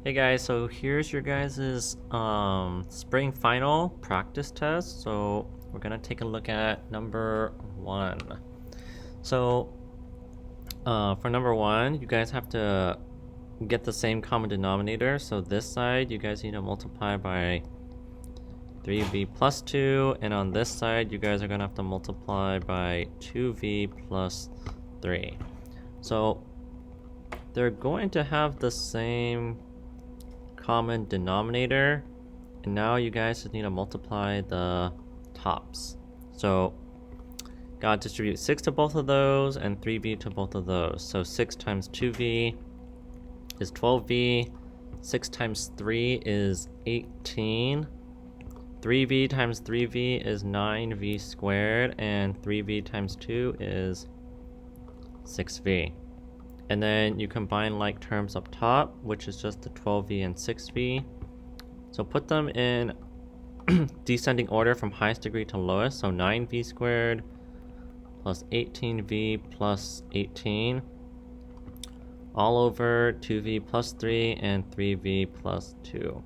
Hey guys, so here's your guys's spring final practice test. So we're gonna take a look at number one. So for number one, you guys have to get the same common denominator. So this side, you guys need to multiply by 3v plus 2, and on this side, you guys are gonna have to multiply by 2v plus 3. So they're going to have the same common denominator, and now you guys just need to multiply the tops. So gotta distribute 6 to both of those and 3v to both of those. So 6 times 2v is 12v, 6 times 3 is 18, 3v times 3v is 9v squared, and 3v times 2 is 6v. And then you combine like terms up top, which is just the 12v and 6v. So put them in descending order from highest degree to lowest. So 9v squared plus 18v plus 18 all over 2v plus 3 and 3v plus 2.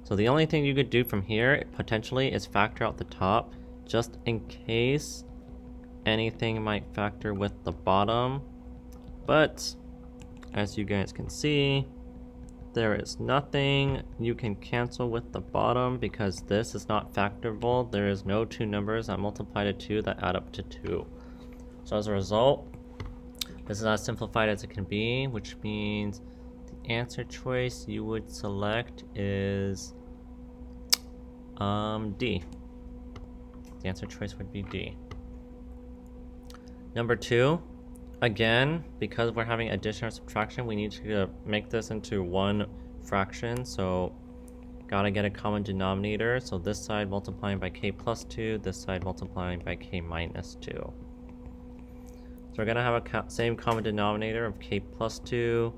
So the only thing you could do from here potentially is factor out the top, just in case anything might factor with the bottom. But as you guys can see, there is nothing you can cancel with the bottom because this is not factorable. There is no two numbers that multiply to 2 that add up to 2. So as a result, this is as simplified as it can be, which means the answer choice you would select is D. The answer choice would be D. Number 2. Again, because we're having addition or subtraction, we need to make this into one fraction, so gotta get a common denominator. So this side multiplying by k plus 2, this side multiplying by k minus 2. So we're gonna have a same common denominator of k plus 2,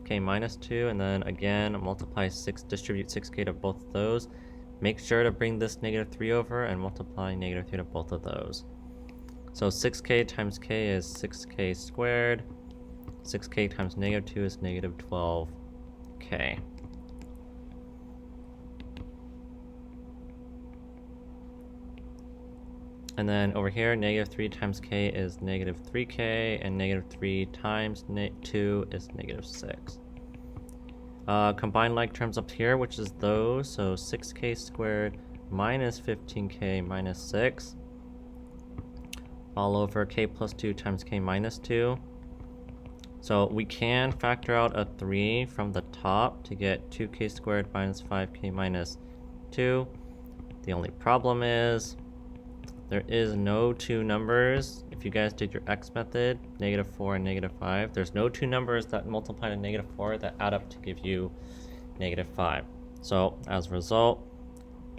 k minus 2, and then again multiply 6, distribute 6k to both of those. Make sure to bring this negative 3 over and multiply negative 3 to both of those. So 6k times k is 6k squared. 6k times negative 2 is negative 12k. And then over here, negative 3 times k is negative 3k, and negative 3 times 2 is negative 6. Combine like terms up here, which is those, so 6k squared minus 15k minus 6. All over k plus 2 times k minus 2. So we can factor out a 3 from the top to get 2k squared minus 5k minus 2. The only problem is there is no two numbers. If you guys did your x method, negative 4 and negative 5, there's no two numbers that multiply to negative 4 that add up to give you negative 5. So as a result,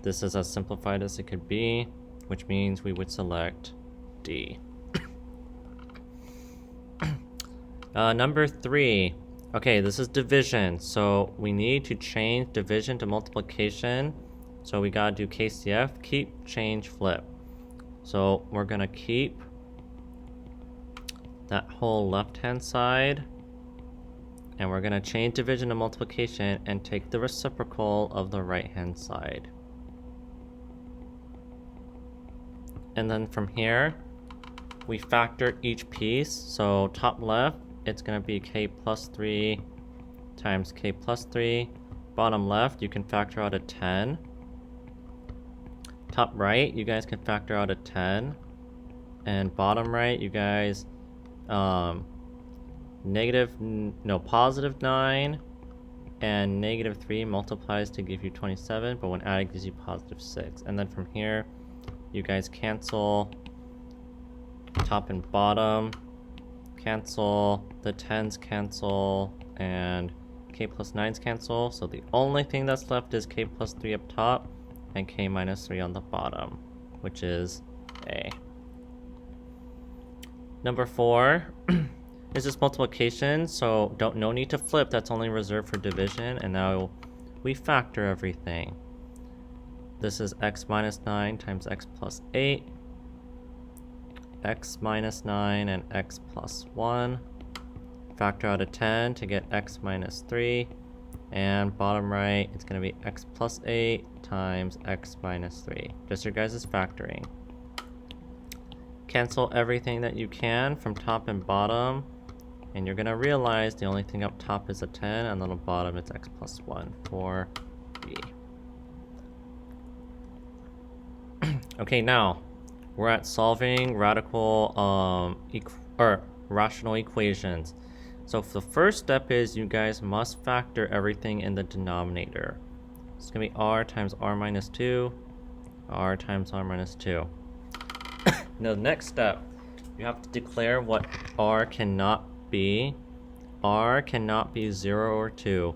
this is as simplified as it could be, which means we would select D. Number 3. Okay, this is division. So we need to change division to multiplication. So we gotta do KCF, keep, change, flip. So we're gonna keep that whole left-hand side, and we're gonna change division to multiplication and take the reciprocal of the right-hand side. And then from here, we factor each piece. So top left, it's going to be k plus 3 times k plus 3. Bottom left, you can factor out a 10. Top right, you guys can factor out a 10. And bottom right, you guys, positive 9 and negative 3 multiplies to give you 27, but when added gives you positive 6. And then from here, you guys cancel top and bottom, cancel, the 10s cancel, and k plus 9s cancel. So the only thing that's left is k plus 3 up top and k minus 3 on the bottom, which is A. Number 4 is this multiplication, so no need to flip, that's only reserved for division, and now we factor everything. This is x minus 9 times x plus 8, x minus 9 and x plus 1. Factor out a 10 to get x minus 3. And bottom right, it's going to be x plus 8 times x minus 3. Just your guys' factoring. Cancel everything that you can from top and bottom. And you're going to realize the only thing up top is a 10, and on the bottom it's x plus 1 for b. Okay, now we're at solving rational equations. So the first step is you guys must factor everything in the denominator. It's going to be r times r minus 2, r times r minus 2. Now the next step, you have to declare what r cannot be. R cannot be 0 or 2.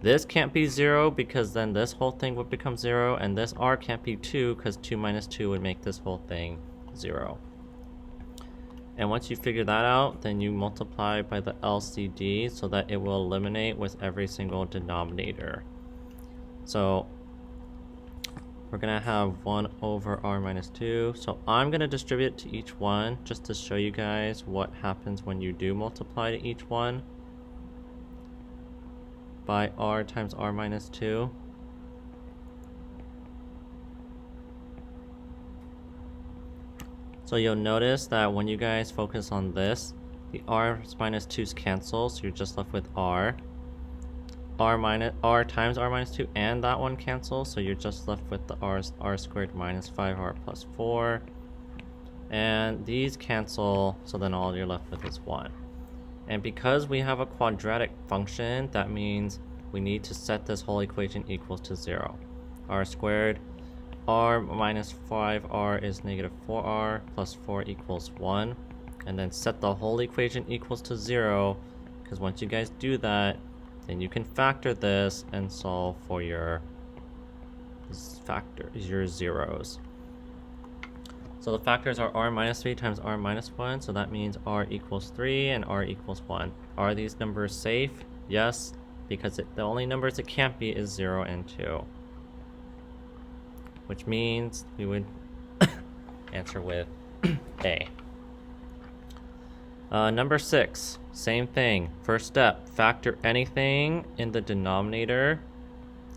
This can't be 0 because then this whole thing would become 0, and this r can't be 2 because 2 minus 2 would make this whole thing 0. And once you figure that out, then you multiply by the LCD so that it will eliminate with every single denominator. So we're going to have 1 over r minus 2. So I'm going to distribute to each one just to show you guys what happens when you do multiply to each one by r times r minus 2. So you'll notice that when you guys focus on this, the r minus 2's cancel, so you're just left with r. R times r minus 2 and that one cancel, so you're just left with the r squared minus 5r plus 4. And these cancel, so then all you're left with is 1. And because we have a quadratic function, that means we need to set this whole equation equals to 0. R squared, r minus 5r is negative 4r plus 4 equals 1. And then set the whole equation equals to 0, because once you guys do that, then you can factor this and solve for your zeros. So the factors are r minus 3 times r minus 1, so that means r equals 3 and r equals 1. Are these numbers safe? Yes, because the only numbers it can't be is 0 and 2. Which means we would answer with A. Number 6, same thing. First step, factor anything in the denominator.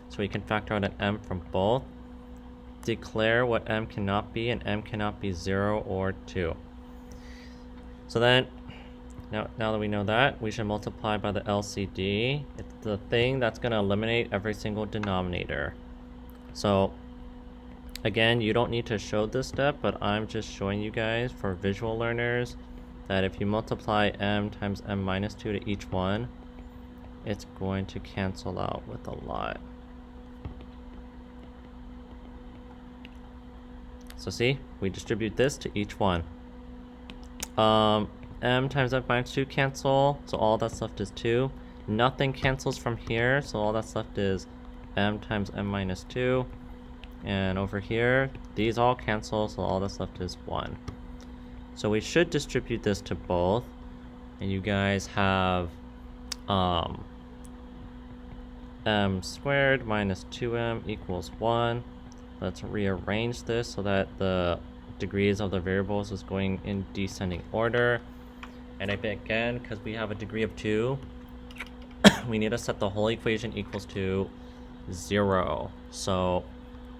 So we can factor out an m from both. Declare what m cannot be, and m cannot be 0 or 2. So then, now that we know that, we should multiply by the LCD. It's the thing that's going to eliminate every single denominator. So again, you don't need to show this step, but I'm just showing you guys for visual learners that if you multiply m times m minus 2 to each one, it's going to cancel out with a lot. So see, we distribute this to each one. M times m minus 2 cancel, so all that's left is 2. Nothing cancels from here, so all that's left is m times m minus 2. And over here, these all cancel, so all that's left is 1. So we should distribute this to both, and you guys have m squared minus 2m equals 1. Let's rearrange this so that the degrees of the variables is going in descending order. And again, because we have a degree of 2, we need to set the whole equation equals to 0. So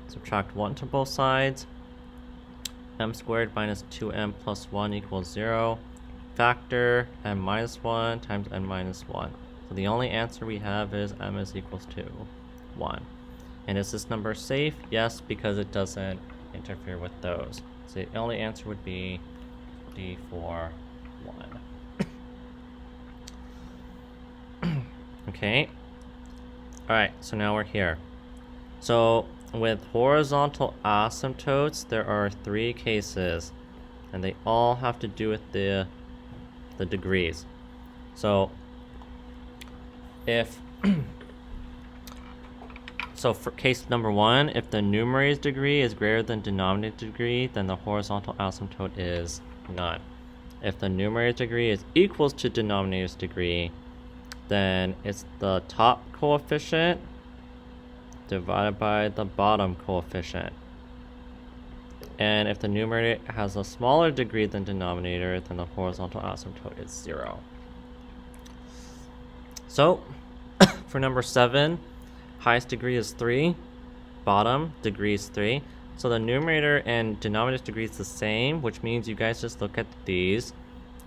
subtract 1 to both sides. M squared minus 2m plus 1 equals 0. Factor m minus 1 times n minus 1. So the only answer we have is m is equals to 1. And is this number safe? Yes, because it doesn't interfere with those. So the only answer would be D for 1. Okay. Alright, so now we're here. So with horizontal asymptotes, there are 3 cases, and they all have to do with the degrees. So if so for case number 1, if the numerator's degree is greater than denominator's degree, then the horizontal asymptote is none. If the numerator's degree is equals to denominator's degree, then it's the top coefficient divided by the bottom coefficient. And if the numerator has a smaller degree than denominator, then the horizontal asymptote is 0. So For number 7, highest degree is 3, bottom degree is 3. So the numerator and denominator degree is the same, which means you guys just look at these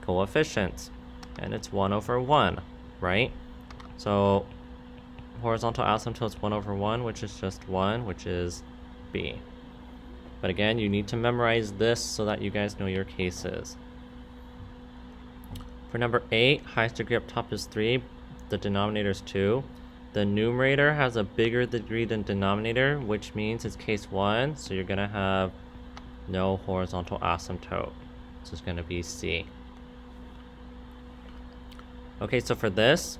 coefficients. And it's 1 over 1, right? So horizontal asymptote is 1 over 1, which is just 1, which is B. But again, you need to memorize this so that you guys know your cases. For number 8, highest degree up top is 3, the denominator is 2. The numerator has a bigger degree than denominator, which means it's case 1, so you're going to have no horizontal asymptote. So it's going to be C. Okay, so for this,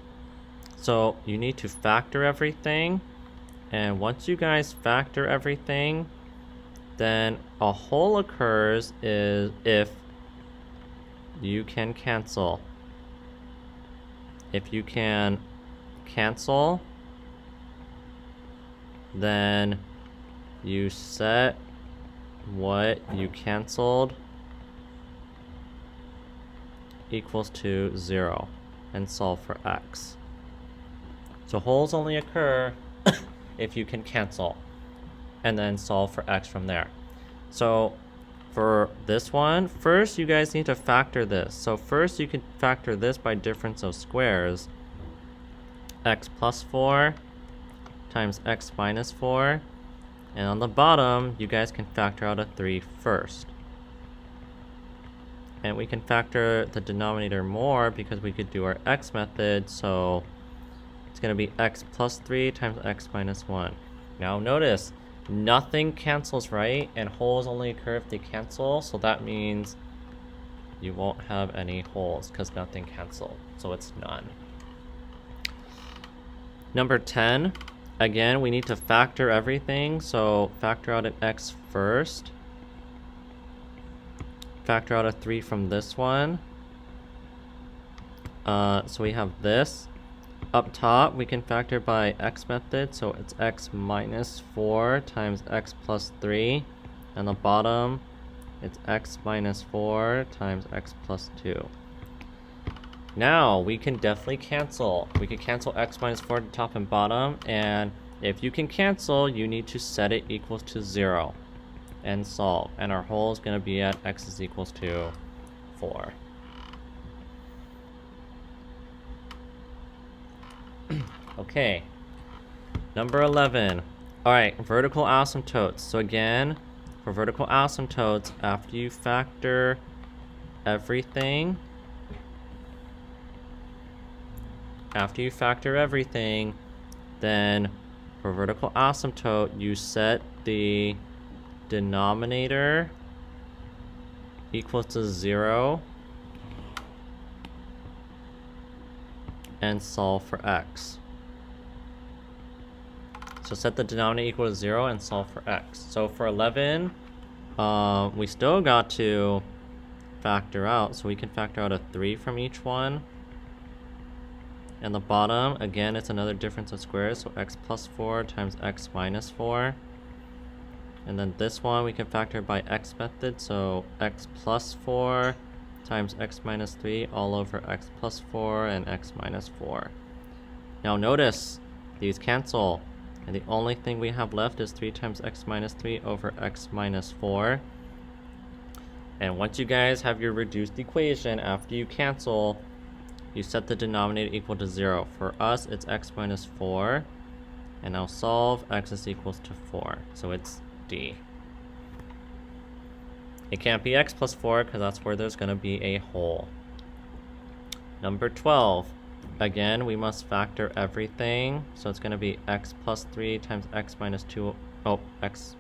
so you need to factor everything, and once you guys factor everything, then a hole occurs is if you can cancel. If you can cancel, then you set what you canceled equals to 0 and solve for x. So holes only occur if you can cancel and then solve for x from there. So for this one, first you guys need to factor this. So first you can factor this by difference of squares. X plus 4 times x minus 4. And on the bottom, you guys can factor out a 3 first. And we can factor the denominator more because we could do our x method. So it's going to be x plus 3 times x minus 1. Now notice, nothing cancels, right? And holes only occur if they cancel. So that means you won't have any holes because nothing canceled. So it's none. Number 10, again, we need to factor everything. So factor out an x first. Factor out a 3 from this one. So we have this. Up top, we can factor by x method. So it's x minus 4 times x plus 3. And the bottom, it's x minus 4 times x plus 2. Now, we can definitely cancel. We can cancel x minus 4 to top and bottom. And if you can cancel, you need to set it equals to 0. And solve. And our hole is going to be at x is equals to 4. Okay. Number 11. Alright, vertical asymptotes. So again, for vertical asymptotes, after you factor everything, then for vertical asymptote, you set the denominator equals to 0 and solve for x. So set the denominator equal to 0 and solve for x. So for 11, we still got to factor out. So we can factor out a 3 from each one. And the bottom, again, it's another difference of squares. So x plus 4 times x minus 4. And then this one we can factor by x method, so x plus 4 times x minus 3 all over x plus 4 and x minus 4. Now notice, these cancel, and the only thing we have left is 3 times x minus 3 over x minus 4. And once you guys have your reduced equation, after you cancel, you set the denominator equal to 0. For us, it's x minus 4, and now solve, x is equals to 4, so it's D. It can't be x plus 4 because that's where there's going to be a hole. Number 12. Again, we must factor everything. So it's going to be x plus 3 times x minus 2. Oh, x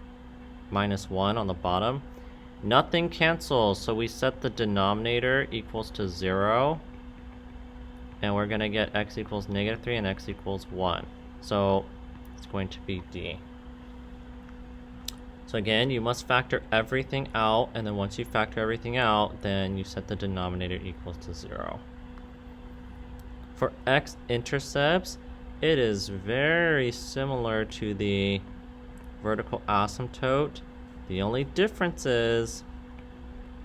minus 1 on the bottom. Nothing cancels, so we set the denominator equals to 0. And we're going to get x equals negative 3 and x equals 1. So it's going to be D. So again, you must factor everything out, and then once you factor everything out, then you set the denominator equals to 0. For x-intercepts, it is very similar to the vertical asymptote. The only difference is,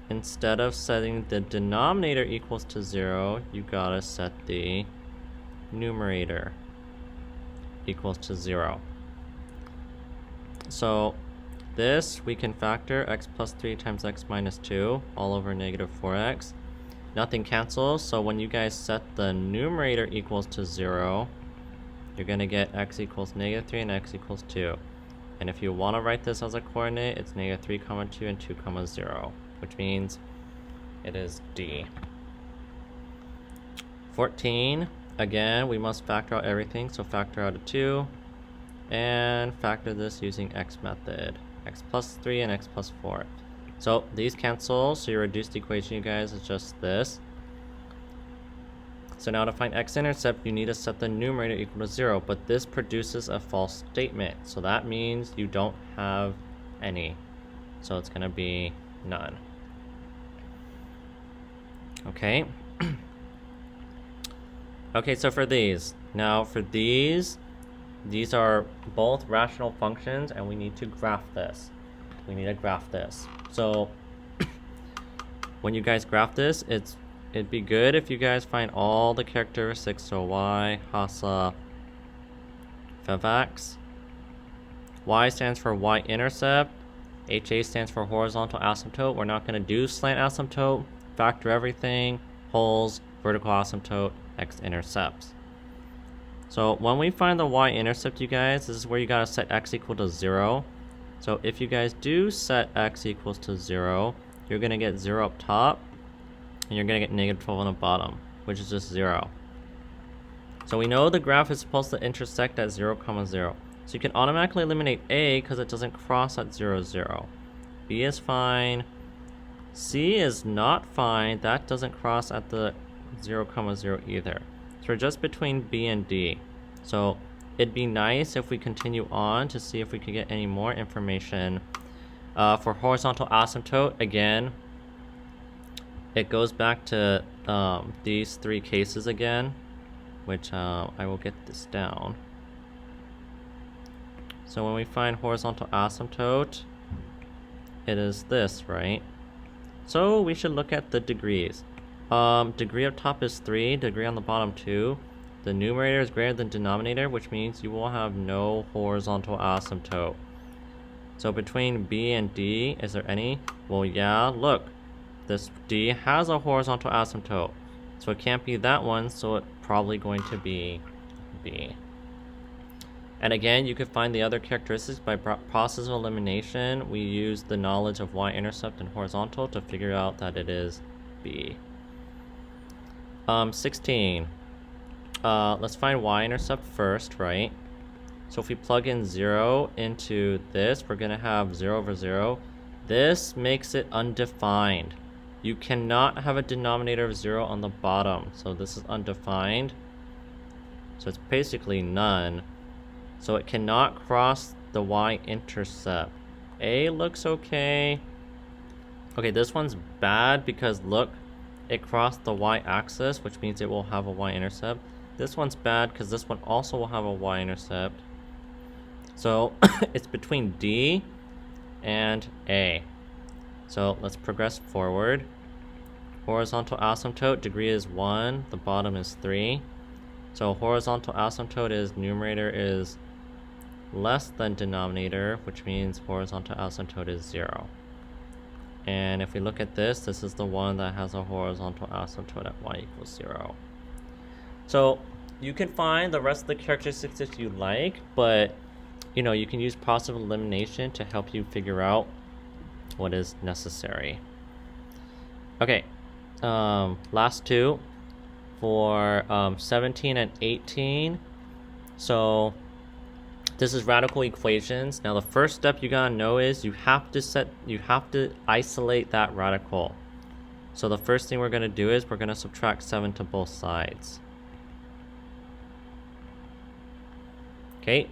instead of setting the denominator equals to 0, you gotta set the numerator equals to 0. So this we can factor x plus 3 times x minus 2 all over negative 4x. Nothing cancels, so when you guys set the numerator equals to 0, you're going to get x equals negative 3 and x equals 2. And if you want to write this as a coordinate, it's negative 3, 2 and 2, 0, which means it is D. 14, again, we must factor out everything, so factor out a 2, and factor this using x method. X plus 3 and x plus 4. So these cancel, so your reduced equation, you guys, is just this. So now to find x-intercept, you need to set the numerator equal to 0, but this produces a false statement. So that means you don't have any. So it's going to be none. Okay. Okay, so for these. Now for these are both rational functions, and we need to graph this. We need to graph this. So when you guys graph this, it'd be good if you guys find all the characteristics. So y, Hassa, Favax. Y stands for y-intercept. HA stands for horizontal asymptote. We're not going to do slant asymptote. Factor everything. Holes, vertical asymptote, x-intercepts. So when we find the y-intercept, you guys, this is where you got to set x equal to 0. So if you guys do set x equals to 0, you're going to get 0 up top, and you're going to get negative 12 on the bottom, which is just 0. So we know the graph is supposed to intersect at 0, 0. So you can automatically eliminate A because it doesn't cross at 0, 0. B is fine. C is not fine. That doesn't cross at the 0, 0 either. So we're just between B and D. So it'd be nice if we continue on to see if we could get any more information. For horizontal asymptote, again, it goes back to these three cases again, which I will get this down. So when we find horizontal asymptote, it is this, right? So we should look at the degrees. Degree up top is 3, degree on the bottom 2. The numerator is greater than denominator, which means you will have no horizontal asymptote. So between B and D, is there any? Well, yeah, look. This D has a horizontal asymptote. So it can't be that one, so it's probably going to be B. And again, you could find the other characteristics by process of elimination. We use the knowledge of y-intercept and horizontal to figure out that it is B. 16. Let's find y-intercept first, right? So if we plug in 0 into this, we're going to have 0 over 0. This makes it undefined. You cannot have a denominator of 0 on the bottom. So this is undefined. So it's basically none. So it cannot cross the y-intercept. A looks okay. Okay, this one's bad because look, it crossed the y-axis, which means it will have a y-intercept. This one's bad because this one also will have a y-intercept. So it's between D and A. So let's progress forward. Horizontal asymptote, degree is 1, the bottom is 3. So horizontal asymptote is numerator is less than denominator, which means horizontal asymptote is 0. And if we look at this, this is the one that has a horizontal asymptote at y equals 0. So you can find the rest of the characteristics if you like, but you know, you can use process of elimination to help you figure out what is necessary. Okay, last two for 17 and 18. So this is radical equations. Now the first step you gotta know is you have to isolate that radical. So the first thing we're gonna do is we're gonna subtract 7 to both sides. Okay,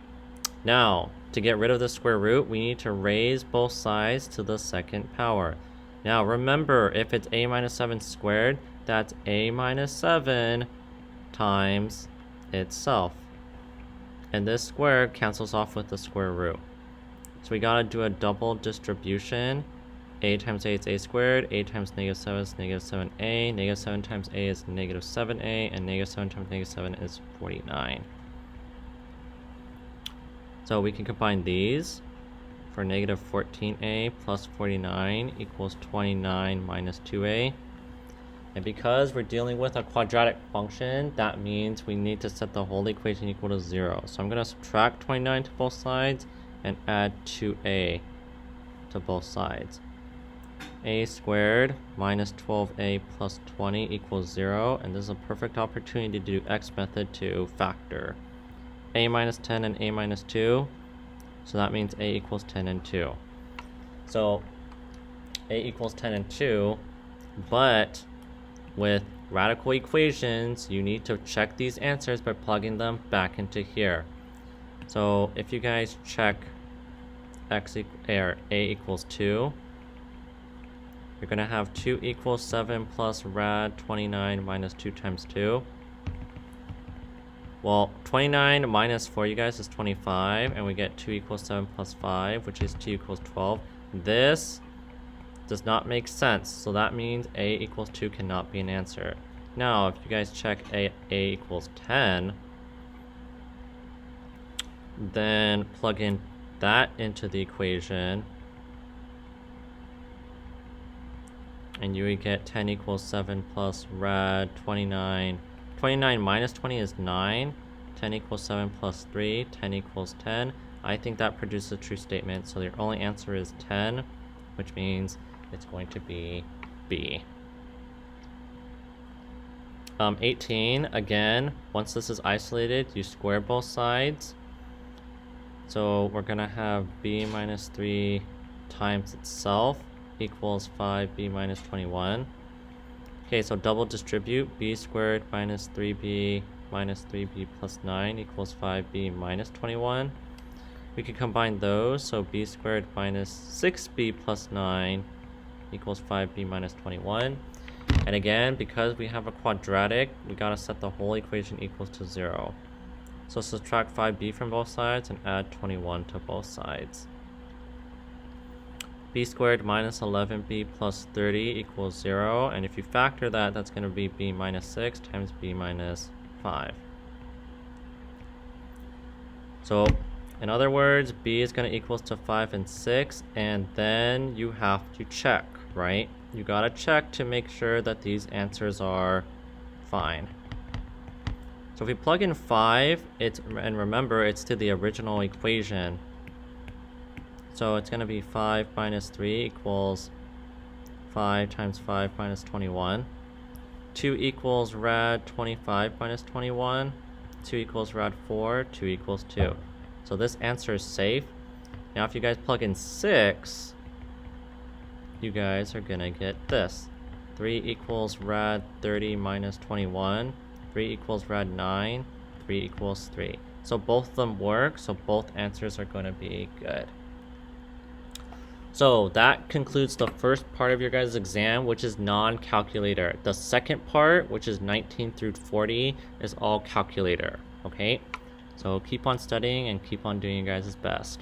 now to get rid of the square root, we need to raise both sides to the second power. Now remember, if it's a minus 7 squared, that's a minus 7 times itself. And this square cancels off with the square root. So we gotta do a double distribution. A times a is a squared, a times negative 7 is negative 7a, negative 7 times a is negative 7a, and negative 7 times negative 7 is 49. So we can combine these for negative 14a plus 49 equals 29 minus 2a. And because we're dealing with a quadratic function, that means we need to set the whole equation equal to 0. So I'm going to subtract 29 to both sides and add 2a to both sides. A squared minus 12a plus 20 equals 0, and this is a perfect opportunity to do x method to factor. A minus 10 and a minus 2, so that means a equals 10 and 2. So a equals 10 and 2, but with radical equations, you need to check these answers by plugging them back into here. So if you guys check a equals 2, you're going to have 2 equals 7 plus rad 29 minus 2 times 2. Well, 29 minus 4, you guys, is 25, and we get 2 equals 7 plus 5, which is 2 equals 12. This does not make sense, so that means a equals 2 cannot be an answer. Now, if you guys check a equals 10, then plug in that into the equation, and you would get 10 equals 7 plus rad 29. 29 minus 20 is 9. 10 equals 7 plus 3. 10 equals 10. I think that produces a true statement, so your only answer is 10, which means it's going to be B. 18, again, once this is isolated, you square both sides. So we're going to have b minus 3 times itself equals 5b minus 21. Okay, so double distribute. B squared minus 3b minus 3b plus 9 equals 5b minus 21. We can combine those, so b squared minus 6b plus 9 equals 5b minus 21. And again, because we have a quadratic, we gotta set the whole equation equals to 0. So subtract 5b from both sides and add 21 to both sides. B squared minus 11b plus 30 equals 0, and if you factor that, that's going to be b minus 6 times b minus 5. So, in other words, b is going to equals to 5 and 6, and then you have to check, right? You gotta check to make sure that these answers are fine. So if we plug in 5, and remember, it's to the original equation. So it's going to be 5 minus 3 equals 5 times 5 minus 21. 2 equals rad 25 minus 21. 2 equals rad 4. 2 equals 2. So this answer is safe. Now if you guys plug in 6, you guys are going to get this. 3 equals rad 30 minus 21. 3 equals rad 9. 3 equals 3. So both of them work, so both answers are going to be good. So that concludes the first part of your guys' exam, which is non-calculator. The second part, which is 19 through 40, is all calculator, okay? So keep on studying and keep on doing your guys' best.